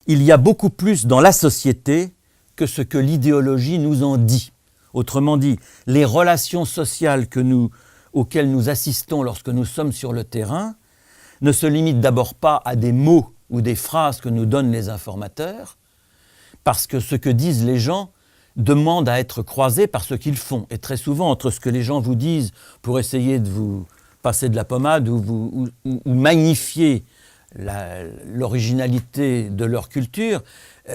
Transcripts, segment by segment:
il y a beaucoup plus dans la société que ce que l'idéologie nous en dit. Autrement dit, les relations sociales auxquelles nous assistons lorsque nous sommes sur le terrain ne se limitent d'abord pas à des mots ou des phrases que nous donnent les informateurs, parce que ce que disent les gens demande à être croisé par ce qu'ils font. Et très souvent, entre ce que les gens vous disent pour essayer de vous passer de la pommade ou magnifier l'originalité de leur culture,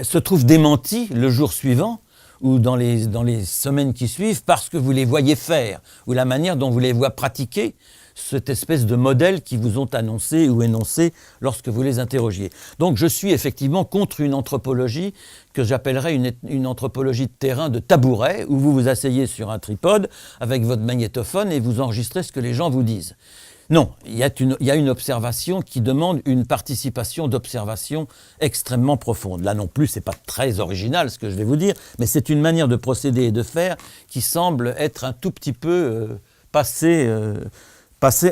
se trouvent démentis le jour suivant ou dans les semaines qui suivent parce que vous les voyez faire ou la manière dont vous les voyez pratiquer cette espèce de modèle qui vous ont annoncé ou énoncé lorsque vous les interrogiez. Donc je suis effectivement contre une anthropologie que j'appellerais une anthropologie de terrain de tabouret, où vous vous asseyez sur un tripode avec votre magnétophone et vous enregistrez ce que les gens vous disent. Non, il y a une observation qui demande une participation d'observation extrêmement profonde. Là non plus, ce n'est pas très original ce que je vais vous dire, mais c'est une manière de procéder et de faire qui semble être un tout petit peu passée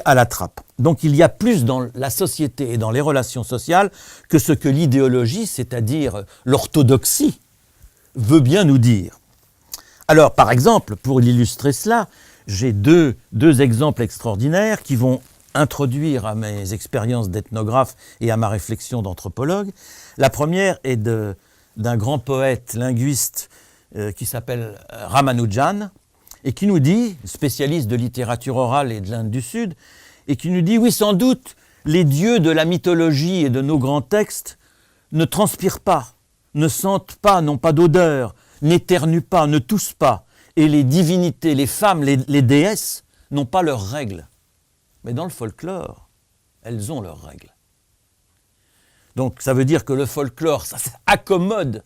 à la trappe. Donc il y a plus dans la société et dans les relations sociales que ce que l'idéologie, c'est-à-dire l'orthodoxie, veut bien nous dire. Alors par exemple, pour illustrer cela, j'ai deux exemples extraordinaires qui vont introduire à mes expériences d'ethnographe et à ma réflexion d'anthropologue. La première est d'un grand poète linguiste qui s'appelle Ramanujan, et qui nous dit, spécialiste de littérature orale et de l'Inde du Sud, et qui nous dit, oui, sans doute, les dieux de la mythologie et de nos grands textes ne transpirent pas, ne sentent pas, n'ont pas d'odeur, n'éternuent pas, ne toussent pas. Et les divinités, les femmes, les déesses, n'ont pas leurs règles. Mais dans le folklore, elles ont leurs règles. Donc ça veut dire que le folklore, ça accommode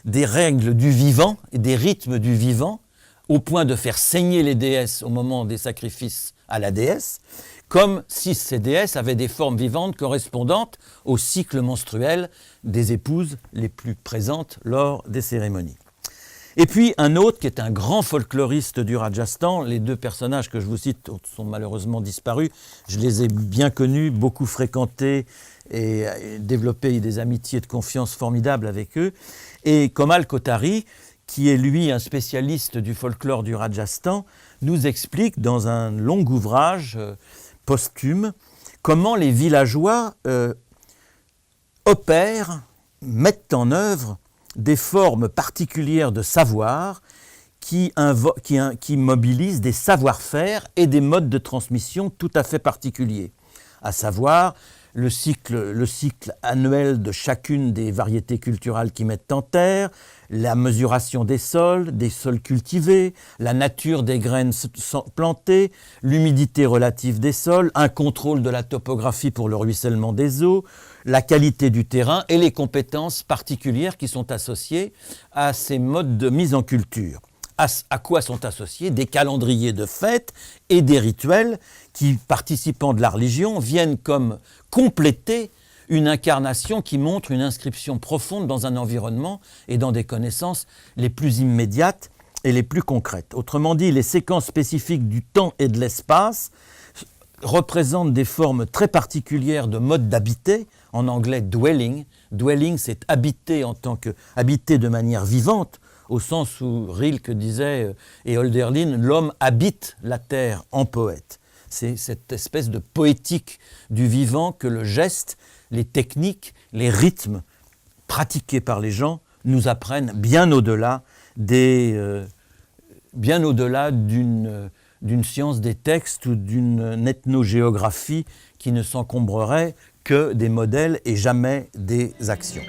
des règles du vivant et des rythmes du vivant, au point de faire saigner les déesses au moment des sacrifices à la déesse, comme si ces déesses avaient des formes vivantes correspondantes au cycle menstruel des épouses les plus présentes lors des cérémonies. Et puis un autre qui est un grand folkloriste du Rajasthan, les deux personnages que je vous cite sont malheureusement disparus, je les ai bien connus, beaucoup fréquentés et développé des amitiés de confiance formidables avec eux, et Komal Kothari, qui est lui un spécialiste du folklore du Rajasthan, nous explique dans un long ouvrage posthume comment les villageois opèrent, mettent en œuvre des formes particulières de savoir qui mobilisent des savoir-faire et des modes de transmission tout à fait particuliers, à savoir le cycle annuel de chacune des variétés culturelles qui mettent en terre, la mesuration des sols cultivés, la nature des graines plantées, l'humidité relative des sols, un contrôle de la topographie pour le ruissellement des eaux, la qualité du terrain et les compétences particulières qui sont associées à ces modes de mise en culture. À quoi sont associés des calendriers de fêtes et des rituels qui, participant de la religion, viennent comme compléter une incarnation qui montre une inscription profonde dans un environnement et dans des connaissances les plus immédiates et les plus concrètes. Autrement dit, les séquences spécifiques du temps et de l'espace représentent des formes très particulières de mode d'habiter, en anglais dwelling. Dwelling, c'est habiter habiter de manière vivante, au sens où Rilke disait, et Hölderlin, l'homme habite la terre en poète. C'est cette espèce de poétique du vivant que le geste, les techniques, les rythmes pratiqués par les gens nous apprennent bien au-delà d'une science des textes ou d'une ethnogéographie qui ne s'encombrerait que des modèles et jamais des actions.